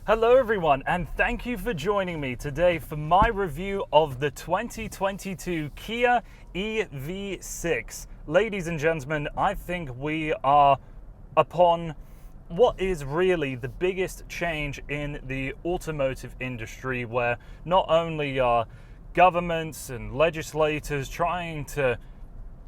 Hello everyone, and thank you for joining me today for my review of the 2022 Kia EV6. Ladies and gentlemen, I think we are upon what is really the biggest change in the automotive industry, where not only are governments and legislators trying to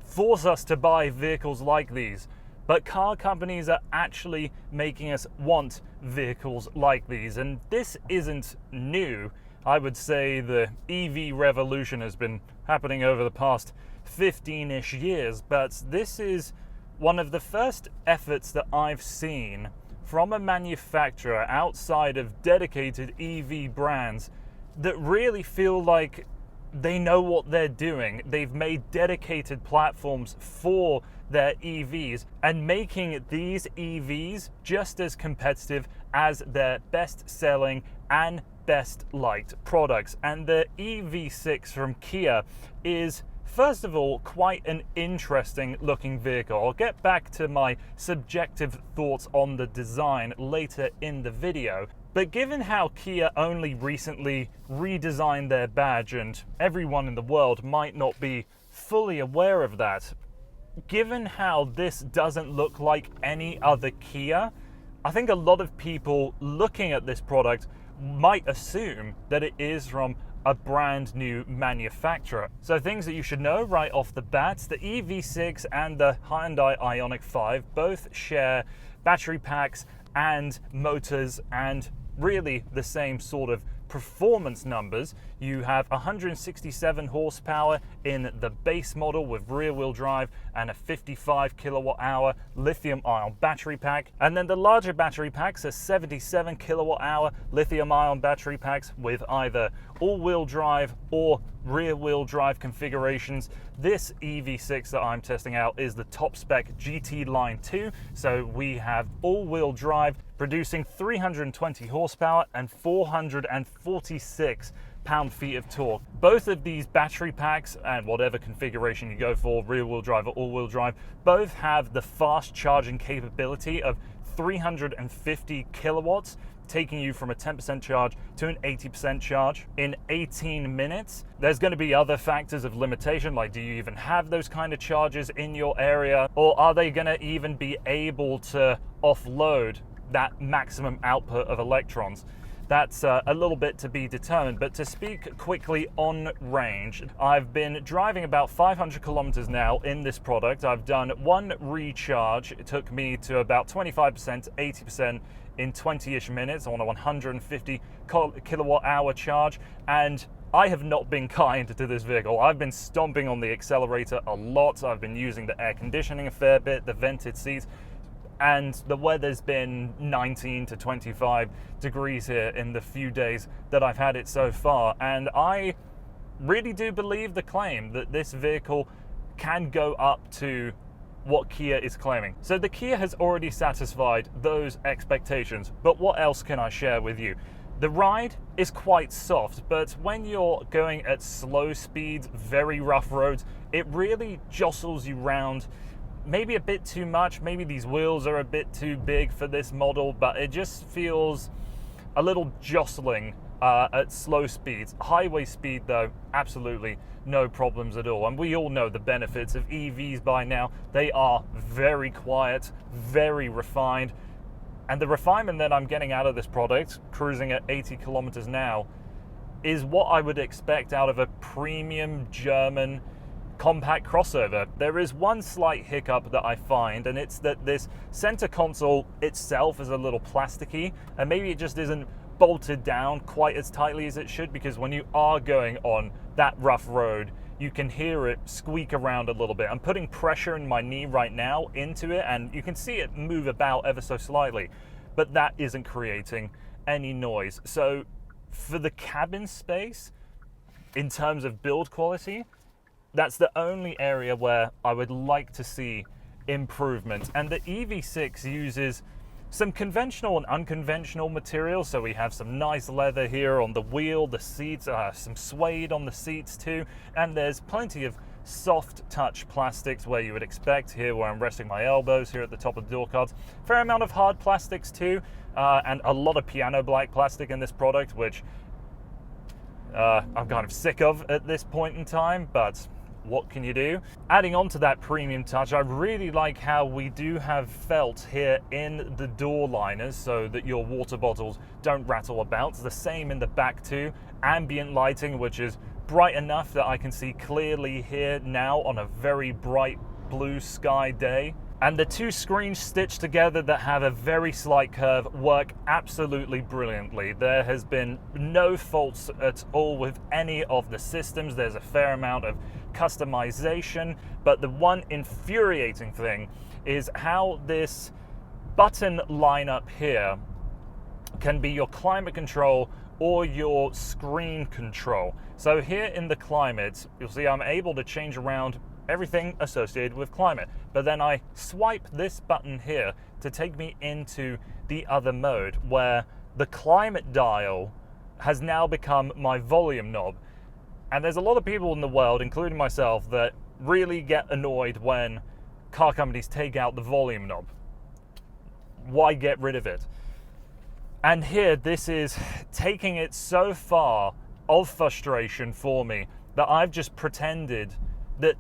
force us to buy vehicles like these, but car companies are actually making us want vehicles like these. And this isn't new. I would say the EV revolution has been happening over the past 15-ish years, but this is one of the first efforts that I've seen from a manufacturer outside of dedicated EV brands that really feel like they know what they're doing. They've made dedicated platforms for their EVs and making these EVs just as competitive as their best-selling and best-liked products. And the EV6 from Kia is, first of all, quite an interesting looking vehicle. I'll get back to my subjective thoughts on the design later in the video. But given how Kia only recently redesigned their badge, and everyone in the world might not be fully aware of that, given how this doesn't look like any other Kia, I think a lot of people looking at this product might assume that it is from a brand new manufacturer. So things that you should know right off the bat: the EV6 and the Hyundai Ioniq 5 both share battery packs and motors and really the same sort of performance numbers. You have 167 horsepower in the base model with rear-wheel drive and a 55 kilowatt-hour lithium-ion battery pack. And then the larger battery packs are 77 kilowatt-hour lithium-ion battery packs with either all-wheel drive or rear-wheel drive configurations. This EV6 that I'm testing out is the top spec GT-Line 2. So we have all-wheel drive producing 320 horsepower and 446 pound-feet of torque. Both of these battery packs, and whatever configuration you go for, rear-wheel drive or all-wheel drive, both have the fast charging capability of 350 kilowatts, taking you from a 10% charge to an 80% charge in 18 minutes. There's going to be other factors of limitation, like do you even have those kind of charges in your area, or are they going to even be able to offload that maximum output of electrons? That's a little bit to be determined. But to speak quickly on range, I've been driving about 500 kilometers now in this product. I've done one recharge. It took me to about 25%, 80% in 20-ish minutes on a 150 kilowatt hour charge. And I have not been kind to this vehicle. I've been stomping on the accelerator a lot. I've been using the air conditioning a fair bit, the vented seats, and the weather's been 19 to 25 degrees here in the few days that I've had it so far. And I really do believe the claim that this vehicle can go up to what Kia is claiming. So the Kia has already satisfied those expectations, but what else can I share with you? The ride is quite soft, but when you're going at slow speeds, very rough roads, it really jostles you round maybe a bit too much. Maybe these wheels are a bit too big for this model, but it just feels a little jostling at slow speeds. Highway speed though, absolutely no problems at all. And we all know the benefits of EVs by now. They are very quiet, very refined. And the refinement that I'm getting out of this product, cruising at 80 kilometers now, is what I would expect out of a premium German compact crossover. There is one slight hiccup that I find, and it's that this center console itself is a little plasticky, and maybe it just isn't bolted down quite as tightly as it should, because when you are going on that rough road, you can hear it squeak around a little bit. I'm putting pressure in my knee right now into it, and you can see it move about ever so slightly, but that isn't creating any noise. So for the cabin space, in terms of build quality, that's the only area where I would like to see improvement. And the EV6 uses some conventional and unconventional materials. So we have some nice leather here on the wheel, the seats, some suede on the seats too, and there's plenty of soft touch plastics where you would expect, here where I'm resting my elbows, here at the top of the door cards. Fair amount of hard plastics too, and a lot of piano black plastic in this product, which I'm kind of sick of at this point in time, but what can you do? Adding on to that premium touch, I really like how we do have felt here in the door liners so that your water bottles don't rattle about. It's the same in the back too. Ambient lighting, which is bright enough that I can see clearly here now on a very bright blue sky day. And the two screens stitched together that have a very slight curve work absolutely brilliantly. There has been no faults at all with any of the systems. There's a fair amount of customization, but the one infuriating thing is how this button lineup here can be your climate control or your screen control. So here in the climate, you'll see I'm able to change around everything associated with climate, but then I swipe this button here to take me into the other mode where the climate dial has now become my volume knob. And there's a lot of people in the world, including myself, that really get annoyed when car companies take out the volume knob. Why get rid of it? And here, this is taking it so far of frustration for me that I've just pretended that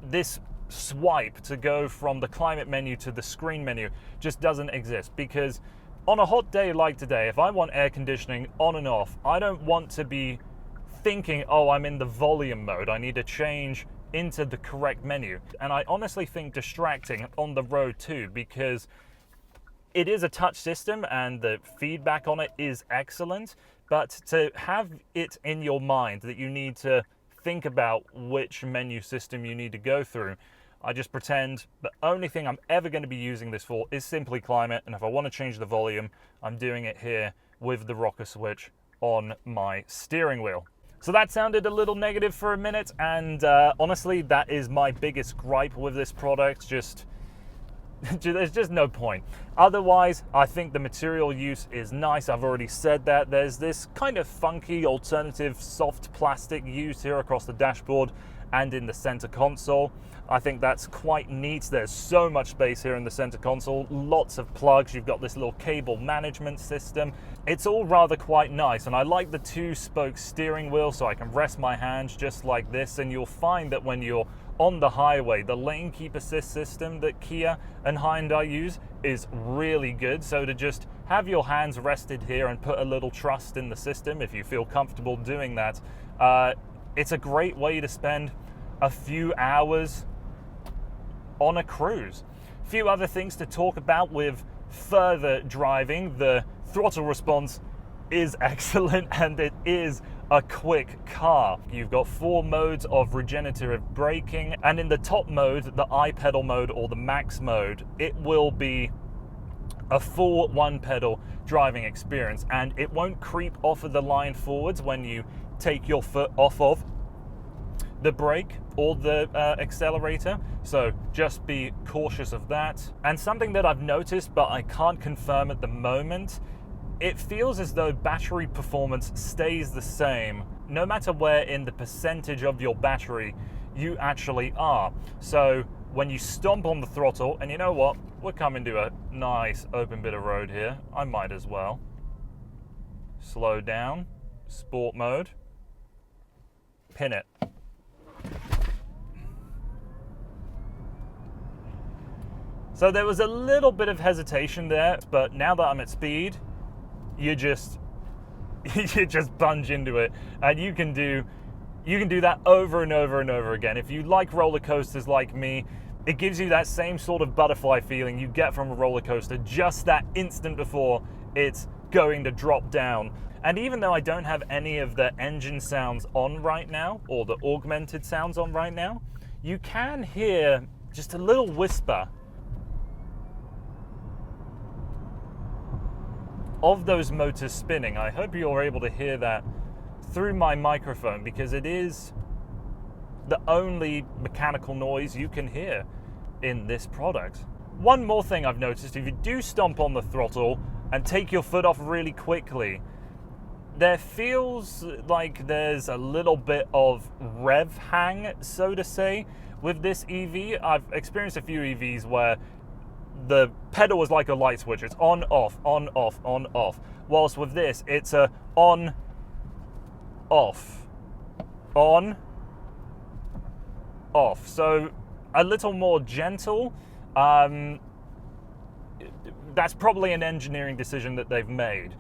this swipe to go from the climate menu to the screen menu just doesn't exist, because on a hot day like today, if I want air conditioning on and off, I don't want to be thinking, oh, I'm in the volume mode, I need to change into the correct menu. And I honestly think distracting on the road too, because it is a touch system and the feedback on it is excellent, but to have it in your mind that you need to think about which menu system you need to go through, I just pretend the only thing I'm ever going to be using this for is simply climate, and if I want to change the volume, I'm doing it here with the rocker switch on my steering wheel. So that sounded a little negative for a minute, and honestly, that is my biggest gripe with this product. There's just no point. Otherwise, I think the material use is nice. I've already said that. There's this kind of funky alternative soft plastic used here across the dashboard and in the center console. I think that's quite neat. There's so much space here in the center console, lots of plugs. You've got this little cable management system. It's all rather quite nice, and I like the two-spoke steering wheel so I can rest my hands just like this, and you'll find that when you're on the highway, the lane keep assist system that Kia and Hyundai use is really good. So to just have your hands rested here and put a little trust in the system, if you feel comfortable doing that, it's a great way to spend a few hours on a cruise. A few other things to talk about with further driving. The throttle response is excellent, and it is a quick car. You've got 4 modes of regenerative braking, and in the top mode, the I-pedal mode or the max mode, it will be a full one-pedal driving experience, and it won't creep off of the line forwards when you take your foot off of the brake or the accelerator, so just be cautious of that. And something that I've noticed, but I can't confirm at the moment, it feels as though battery performance stays the same no matter where in the percentage of your battery you actually are. So when you stomp on the throttle, and you know what, we're coming to a nice open bit of road here, I might as well slow down, sport mode, pin it. So there was a little bit of hesitation there, but now that I'm at speed, you just plunge into it, and you can do that over and over and over again. If you like roller coasters like me, it gives you that same sort of butterfly feeling you get from a roller coaster just that instant before it's going to drop down. And even though I don't have any of the engine sounds on right now, or the augmented sounds on right now, you can hear just a little whisper of those motors spinning. I hope you're able to hear that through my microphone, because it is the only mechanical noise you can hear in this product. One more thing I've noticed, if you do stomp on the throttle and take your foot off really quickly, there feels like there's a little bit of rev hang, so to say, with this EV. I've experienced a few EVs where the pedal is like a light switch. It's on, off, on, off, on, off. Whilst with this, it's a on, off, on, off. So a little more gentle. That's probably an engineering decision that they've made,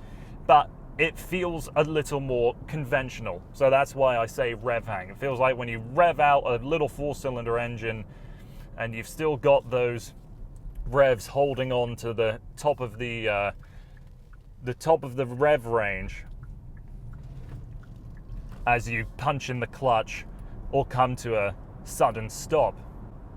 but it feels a little more conventional. So that's why I say rev hang. It feels like when you rev out a little 4-cylinder engine and you've still got those revs holding on to the top of the rev range as you punch in the clutch or come to a sudden stop.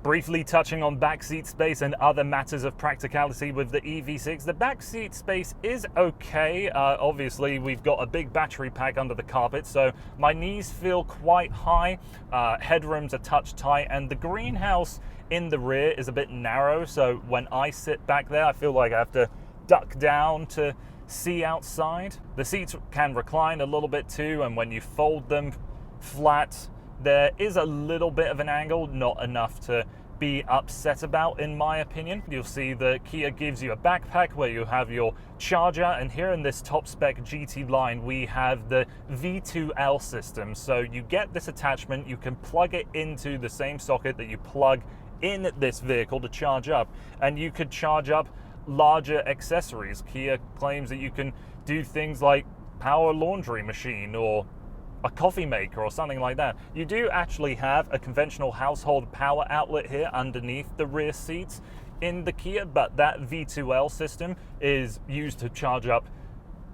Briefly touching on backseat space and other matters of practicality with the EV6, the backseat space is okay. Obviously, we've got a big battery pack under the carpet, so my knees feel quite high. Headroom's a touch tight, and the greenhouse in the rear is a bit narrow, so when I sit back there, I feel like I have to duck down to see outside. The seats can recline a little bit too, and when you fold them flat, there is a little bit of an angle, not enough to be upset about in my opinion. You'll see the Kia gives you a backpack where you have your charger, and here in this top spec GT line we have the V2L system. So you get this attachment, you can plug it into the same socket that you plug in this vehicle to charge up, and you could charge up larger accessories. Kia claims that you can do things like power laundry machine or a coffee maker or something like that. You do actually have a conventional household power outlet here underneath the rear seats in the Kia, but that V2L system is used to charge up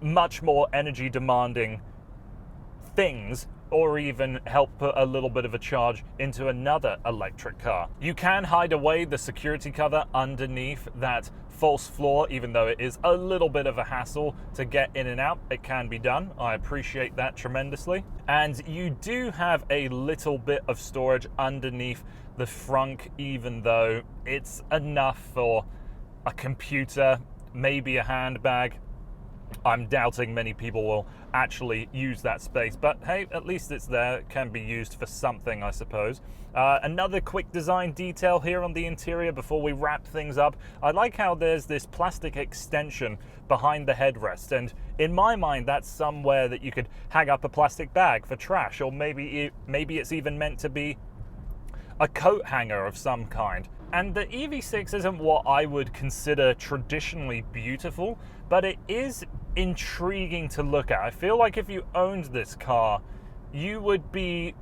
much more energy demanding things, or even help put a little bit of a charge into another electric car. You can hide away the security cover underneath that false floor, even though it is a little bit of a hassle to get in and out. It can be done. I appreciate that tremendously. And you do have a little bit of storage underneath the frunk, even though it's enough for a computer, maybe a handbag. I'm doubting many people will actually use that space, but hey, at least it's there. It can be used for something, I suppose. Another quick design detail here on the interior before we wrap things up. I like how there's this plastic extension behind the headrest, and in my mind that's somewhere that you could hang up a plastic bag for trash, or maybe it's even meant to be a coat hanger of some kind. And the EV6 isn't what I would consider traditionally beautiful, but it is intriguing to look at. I feel like if you owned this car, you would be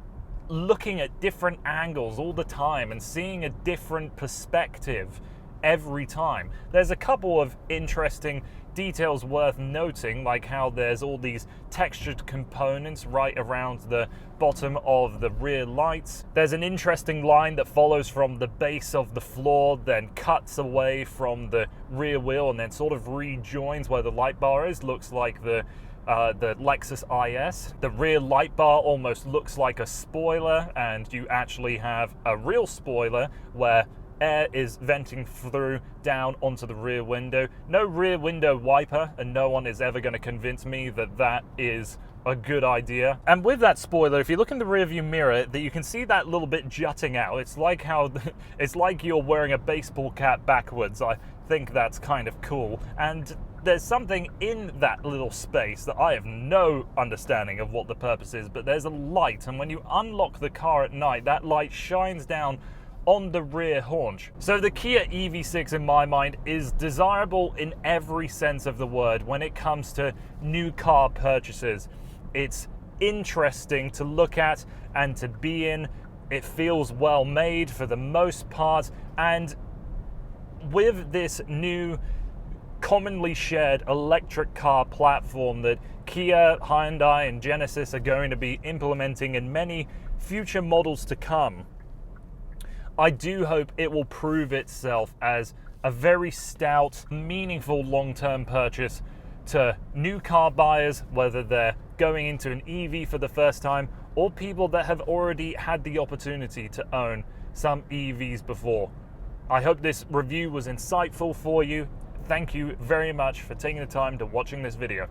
looking at different angles all the time and seeing a different perspective every time. There's a couple of interesting details worth noting, like how there's all these textured components right around the bottom of the rear lights. There's an interesting line that follows from the base of the floor, then cuts away from the rear wheel, and then sort of rejoins where the light bar is. Looks like the Lexus IS. The rear light bar almost looks like a spoiler, and you actually have a real spoiler where air is venting through down onto the rear window. No rear window wiper, and no one is ever going to convince me that that is a good idea. And with that spoiler, if you look in the rear view mirror, that you can see that little bit jutting out. It's like how it's like you're wearing a baseball cap backwards. I think that's kind of cool. And there's something in that little space that I have no understanding of what the purpose is, but there's a light, and when you unlock the car at night, that light shines down on the rear haunch. So the Kia EV6 in my mind is desirable in every sense of the word when it comes to new car purchases. It's interesting to look at and to be in. It feels well made for the most part, and with this new commonly shared electric car platform that Kia, Hyundai and Genesis are going to be implementing in many future models to come, I do hope it will prove itself as a very stout, meaningful long-term purchase to new car buyers, whether they're going into an EV for the first time or people that have already had the opportunity to own some EVs before. I hope this review was insightful for you. Thank you very much for taking the time to watching this video.